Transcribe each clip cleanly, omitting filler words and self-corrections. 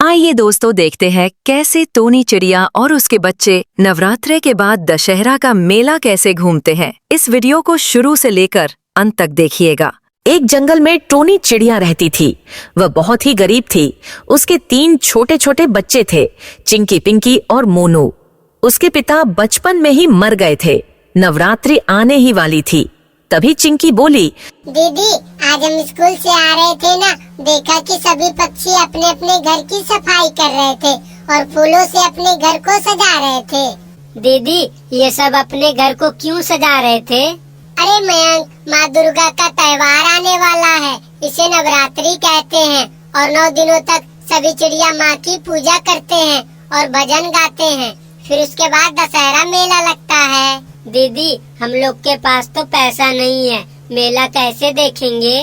आइए दोस्तों देखते हैं कैसे टोनी चिड़िया और उसके बच्चे नवरात्रे के बाद दशहरा का मेला कैसे घूमते हैं। इस वीडियो को शुरू से लेकर अंत तक देखिएगा। एक जंगल में टोनी चिड़िया रहती थी। वह बहुत ही गरीब थी। उसके 3 छोटे छोटे बच्चे थे, चिंकी, पिंकी और मोनू। उसके पिता बचपन में ही मर गए थे। नवरात्रि आने ही वाली थी। तभी चिंकी बोली, दीदी आज हम स्कूल से आ रहे थे ना, देखा कि सभी पक्षी अपने अपने घर की सफाई कर रहे थे और फूलों से अपने घर को सजा रहे थे। दीदी ये सब अपने घर को क्यों सजा रहे थे? अरे मयंक, माँ दुर्गा का त्योहार आने वाला है, इसे नवरात्रि कहते हैं और 9 दिनों तक सभी चिड़िया माँ की पूजा करते हैं और भजन गाते हैं। फिर उसके बाद दशहरा मेला लगता है। दीदी हम लोग के पास तो पैसा नहीं है, मेला कैसे देखेंगे?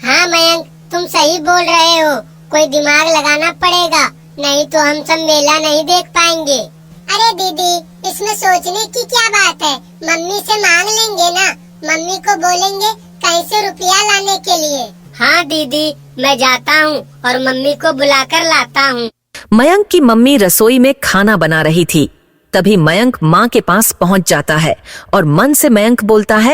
हाँ मयंक, तुम सही बोल रहे हो, कोई दिमाग लगाना पड़ेगा, नहीं तो हम सब मेला नहीं देख पाएंगे। अरे दीदी इसमें सोचने की क्या बात है, मम्मी से मांग लेंगे ना, मम्मी को बोलेंगे कहीं से रुपया लाने के लिए। हाँ दीदी मैं जाता हूँ और मम्मी को बुलाकर लाता हूँ। मयंक की मम्मी रसोई में खाना बना रही थी। तभी मयंक माँ के पास पहुँच जाता है और मन से मयंक बोलता है,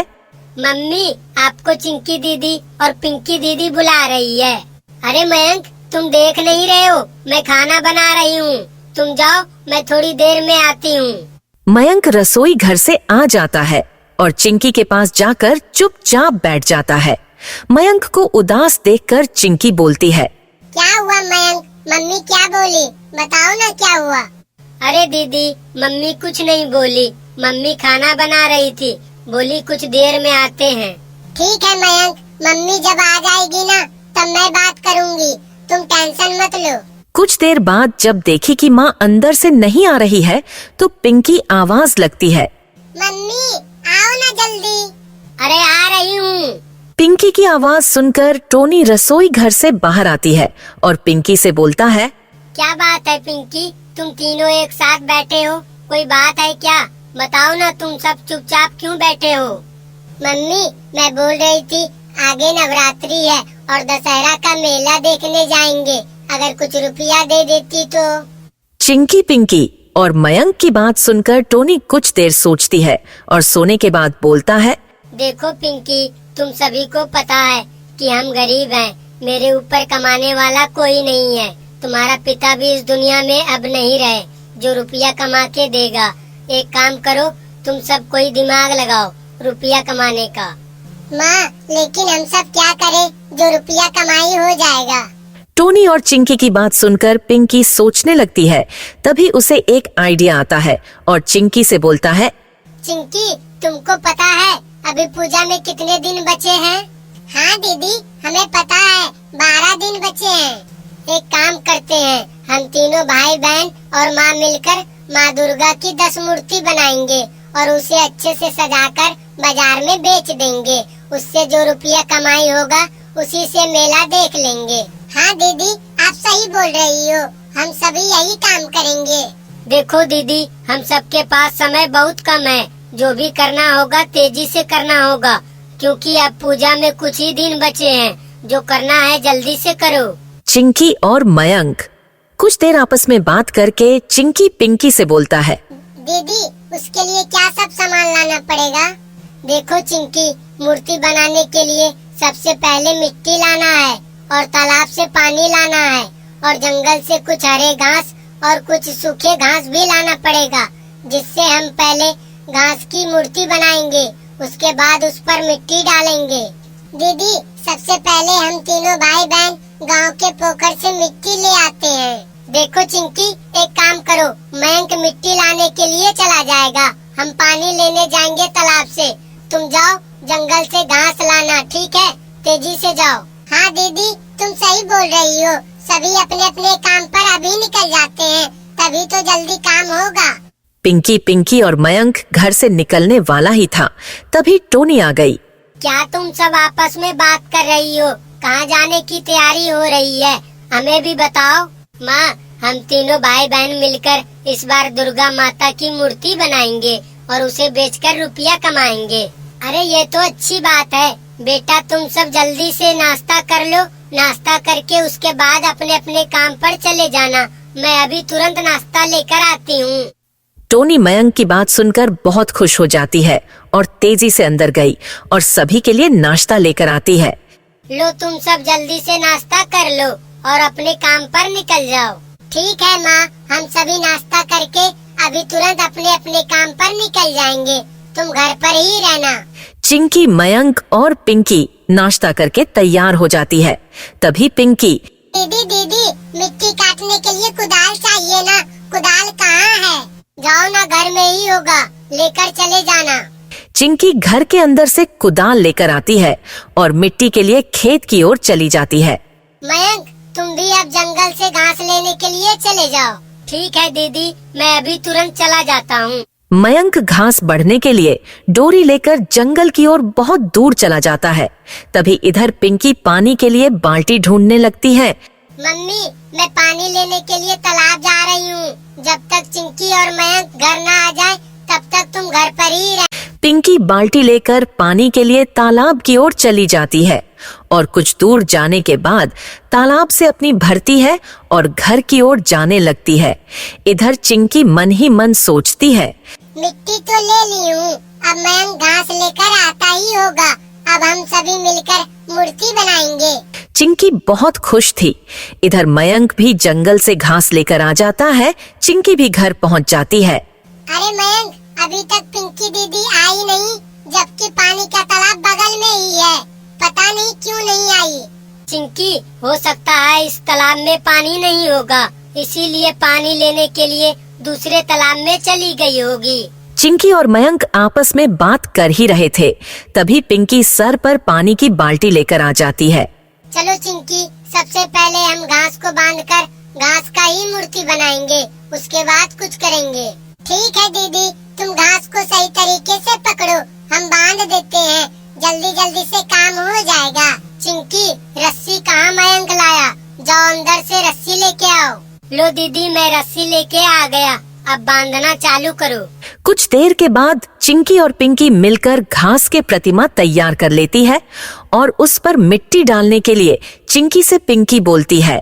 मम्मी आपको चिंकी दीदी और पिंकी दीदी बुला रही है। अरे मयंक तुम देख नहीं रहे हो, मैं खाना बना रही हूँ, तुम जाओ मैं थोड़ी देर में आती हूँ। मयंक रसोई घर से आ जाता है और चिंकी के पास जाकर चुपचाप बैठ जाता है। मयंक को उदास देखकर चिंकी बोलती है, क्या हुआ मयंक, मम्मी क्या बोली, बताओ ना क्या हुआ। अरे दीदी मम्मी कुछ नहीं बोली, मम्मी खाना बना रही थी, बोली कुछ देर में आते हैं। ठीक है मयंक, मम्मी जब आ जाएगी ना तब मैं बात करूँगी, तुम टेंशन मत लो। कुछ देर बाद जब देखी कि माँ अंदर से नहीं आ रही है तो पिंकी आवाज लगती है, मम्मी आओ ना जल्दी। अरे आ रही हूँ। पिंकी की आवाज सुनकर टोनी रसोई घर से बाहर आती है और पिंकी से बोलता है, क्या बात है पिंकी, तुम तीनों एक साथ बैठे हो, कोई बात है क्या? बताओ ना, तुम सब चुपचाप क्यों बैठे हो? मम्मी मैं बोल रही थी आगे नवरात्रि है और दशहरा का मेला देखने जाएंगे, अगर कुछ रुपया दे देती तो। चिंकी, पिंकी और मयंक की बात सुनकर टोनी कुछ देर सोचती है और सोने के बाद बोलता है, देखो पिंकी तुम सभी को पता है कि हम गरीब हैं, मेरे ऊपर कमाने वाला कोई नहीं है, तुम्हारा पिता भी इस दुनिया में अब नहीं रहे जो रुपया कमा के देगा। एक काम करो, तुम सब कोई दिमाग लगाओ रुपया कमाने का। माँ लेकिन हम सब क्या करें, जो रुपया कमाई हो जाएगा। टोनी और चिंकी की बात सुनकर पिंकी सोचने लगती है। तभी उसे एक आइडिया आता है और चिंकी से बोलता है, चिंकी तुमको पता है अभी पूजा में कितने दिन बचे हैं? हाँ दीदी हमें पता है, 12 दिन बचे हैं। एक काम करते हैं, हम तीनों भाई बहन और माँ मिलकर माँ दुर्गा की 10 मूर्ति बनाएंगे और उसे अच्छे से सजाकर बाजार में बेच देंगे, उससे जो रुपया कमाई होगा उसी से मेला देख लेंगे। हाँ दीदी आप सही बोल रही हो, हम सभी यही काम करेंगे। देखो दीदी हम सबके पास समय बहुत कम है, जो भी करना होगा तेजी से करना होगा, क्योंकि अब पूजा में कुछ ही दिन बचे हैं, जो करना है जल्दी से करो। चिंकी और मयंक कुछ देर आपस में बात करके चिंकी पिंकी से बोलता है, दीदी उसके लिए क्या सब सामान लाना पड़ेगा? देखो चिंकी, मूर्ति बनाने के लिए सबसे पहले मिट्टी लाना है और तालाब से पानी लाना है और जंगल से कुछ हरे घास और कुछ सूखे घास भी लाना पड़ेगा, जिससे हम पहले घास की मूर्ति बनाएंगे, उसके बाद उस पर मिट्टी डालेंगे। दीदी सबसे पहले हम तीनों भाई बहन गांव के पोखर से मिट्टी ले आते हैं। देखो चिंकी एक काम करो, मयंक मिट्टी लाने के लिए चला जाएगा, हम पानी लेने जाएंगे तालाब से, तुम जाओ जंगल से घास लाना, ठीक है? तेजी से जाओ। हाँ दीदी तुम सही बोल रही हो, सभी अपने अपने काम पर अभी निकल जाते हैं, तभी तो जल्दी काम होगा। पिंकी, पिंकी और मयंक घर से निकलने वाला ही था। तभी टोनी आ गई। क्या तुम सब आपस में बात कर रही हो? कहाँ जाने की तैयारी हो रही है, हमें भी बताओ। माँ हम तीनों भाई बहन मिलकर इस बार दुर्गा माता की मूर्ति बनाएंगे और उसे बेचकर रुपया कमाएंगे। अरे ये तो अच्छी बात है, बेटा तुम सब जल्दी से नाश्ता कर लो, नाश्ता करके उसके बाद अपने अपने काम पर चले जाना। मैं अभी तुरंत नाश्ता लेकर आती हूँ। टोनी मयंक की बात सुनकर बहुत खुश हो जाती है और तेजी से अंदर गई और सभी के लिए नाश्ता लेकर आती है। लो तुम सब जल्दी से नाश्ता कर लो और अपने काम पर निकल जाओ। ठीक है माँ, हम सभी नाश्ता करके अभी तुरंत अपने अपने काम पर निकल जाएंगे। तुम घर पर ही रहना। चिंकी, मयंक और पिंकी नाश्ता करके तैयार हो जाती है। तभी पिंकी, दीदी दीदी, मिट्टी काटने के लिए कुदाल चाहिए ना, कुदाल कहाँ है? जाओ ना, घर में ही होगा, लेकर चले जाना। चिंकी घर के अंदर से कुदाल लेकर आती है और मिट्टी के लिए खेत की ओर चली जाती है। मयंक, तुम भी अब जंगल से घास लेने के लिए चले जाओ। ठीक है दीदी, मैं अभी तुरंत चला जाता हूँ। मयंक घास बढ़ने के लिए डोरी लेकर जंगल की ओर बहुत दूर चला जाता है। तभी इधर पिंकी पानी के लिए बाल्टी ढूंढने लगती है। मम्मी, मैं पानी लेने के लिए तालाब जा रही हूँ। जब तक चिंकी और मयंक घर न आ जाए तब तक तुम घर पर ही रह। पिंकी बाल्टी लेकर पानी के लिए तालाब की ओर चली जाती है और कुछ दूर जाने के बाद तालाब से अपनी भरती है और घर की ओर जाने लगती है। इधर चिंकी मन ही मन सोचती है, मिट्टी तो ले ली हूँ, अब मयंक घास लेकर आता ही होगा। अब हम सभी मिलकर मूर्ति बनाएंगे। चिंकी बहुत खुश थी। इधर मयंक भी जंगल से घास लेकर आ जाता है। चिंकी भी घर पहुँच जाती है। अरे मयंक, अभी तक पिंकी दीदी आई नहीं, जबकि पानी का तालाब बगल में ही है। पता नहीं क्यों नहीं आई। चिंकी, हो सकता है इस तालाब में पानी नहीं होगा, इसीलिए पानी लेने के लिए दूसरे तालाब में चली गई होगी। चिंकी और मयंक आपस में बात कर ही रहे थे। तभी पिंकी सर पर पानी की बाल्टी लेकर आ जाती है। चलो चिंकी, सबसे पहले हम घास को बांधकर घास का ही मूर्ति बनाएंगे, उसके बाद कुछ करेंगे। ठीक है दीदी, तुम घास को सही तरीके से पकड़ो, हम बांध देते हैं, जल्दी जल्दी से काम हो जाएगा। चिंकी, रस्सी कहाँ मयंक लाया? जाओ अंदर से रस्सी लेके आओ। लो दीदी, मैं रस्सी लेके आ गया, अब बांधना चालू करो। कुछ देर के बाद चिंकी और पिंकी मिलकर घास के प्रतिमा तैयार कर लेती है और उस पर मिट्टी डालने के लिए चिंकी से पिंकी बोलती है,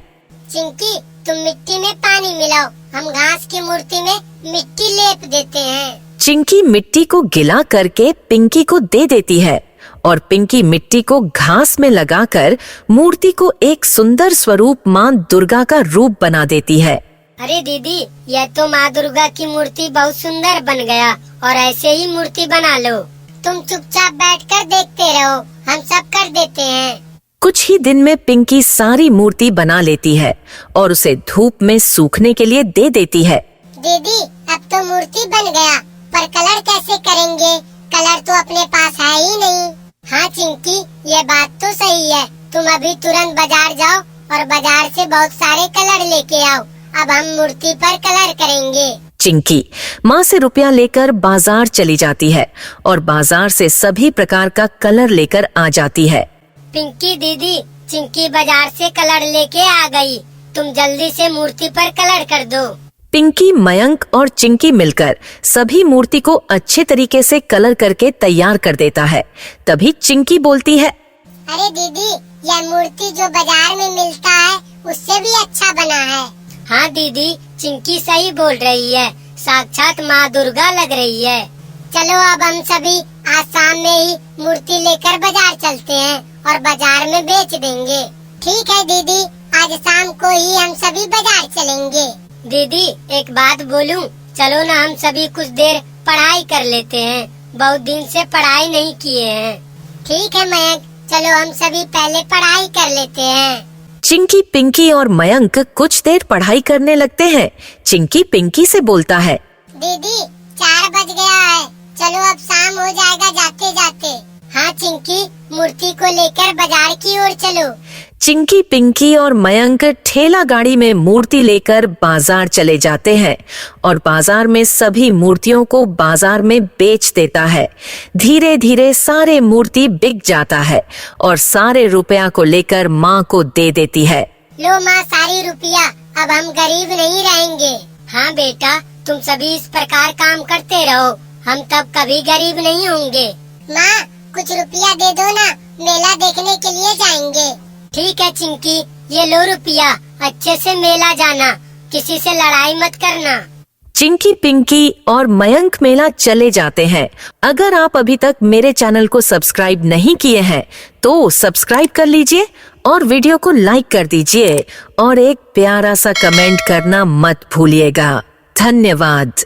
चिंकी, तुम मिट्टी में पानी मिलाओ, हम घास की मूर्ति में मिट्टी लेप देते हैं। चिंकी मिट्टी को गिला करके पिंकी को दे देती है और पिंकी मिट्टी को घास में लगाकर मूर्ति को एक सुंदर स्वरूप मां दुर्गा का रूप बना देती है। अरे दीदी, यह तो माँ दुर्गा की मूर्ति बहुत सुंदर बन गया, और ऐसे ही मूर्ति बना लो। तुम चुपचाप बैठकर देखते रहो, हम सब कर देते हैं। कुछ ही दिन में पिंकी सारी मूर्ति बना लेती है और उसे धूप में सूखने के लिए दे देती है। दीदी, अब तो मूर्ति बन गया, पर कलर कैसे करेंगे? कलर तो अपने पास है ही नहीं। हाँ चिंकी, ये बात तो सही है, तुम अभी तुरंत बाजार जाओ और बाजार से बहुत सारे कलर लेके आओ। अब हम मूर्ति पर कलर करेंगे। चिंकी माँ से रुपया लेकर बाजार चली जाती है और बाजार से सभी प्रकार का कलर लेकर आ जाती है। पिंकी दीदी, चिंकी बाजार से कलर लेके आ गई, तुम जल्दी से मूर्ति पर कलर कर दो। पिंकी, मयंक और चिंकी मिलकर सभी मूर्ति को अच्छे तरीके से कलर करके तैयार कर देता है। तभी चिंकी बोलती है, अरे दीदी, यह मूर्ति जो बाजार में मिलता है उससे भी अच्छा बना है। हाँ दीदी, चिंकी सही बोल रही है, साक्षात माँ दुर्गा लग रही है। चलो अब हम सभी आज शाम में ही मूर्ति लेकर बाजार चलते हैं और बाजार में बेच देंगे। ठीक है दीदी, आज शाम को ही हम सभी बाजार चलेंगे। दीदी, एक बात बोलूं? चलो ना हम सभी कुछ देर पढ़ाई कर लेते हैं, बहुत दिन से पढ़ाई नहीं किए हैं। ठीक है मयंक, चलो हम सभी पहले पढ़ाई कर लेते हैं। चिंकी, पिंकी और मयंक कुछ देर पढ़ाई करने लगते हैं। चिंकी पिंकी से बोलता है, दीदी 4 बज गया है, चलो अब शाम हो जाएगा जाते जाते। हाँ चिंकी, मूर्ति को लेकर बाजार की ओर चलो। चिंकी, पिंकी और मयंक ठेला गाड़ी में मूर्ति लेकर बाजार चले जाते हैं और बाजार में सभी मूर्तियों को बाजार में बेच देता है। धीरे धीरे सारे मूर्ति बिक जाता है और सारे रुपया को लेकर माँ को दे देती है। लो माँ, सारी रुपया, अब हम गरीब नहीं रहेंगे। हाँ बेटा, तुम सभी इस प्रकार काम करते रहो, हम तब कभी गरीब नहीं होंगे। माँ, कुछ रुपया दे दो ना, मेला देखने के लिए जाएंगे। ठीक है चिंकी, ये लो रुपया, अच्छे से मेला जाना, किसी से लड़ाई मत करना। चिंकी पिंकी और मयंक मेला चले जाते हैं। अगर आप अभी तक मेरे चैनल को सब्सक्राइब नहीं किए हैं तो सब्सक्राइब कर लीजिए और वीडियो को लाइक कर दीजिए और एक प्यारा सा कमेंट करना मत भूलिएगा। धन्यवाद।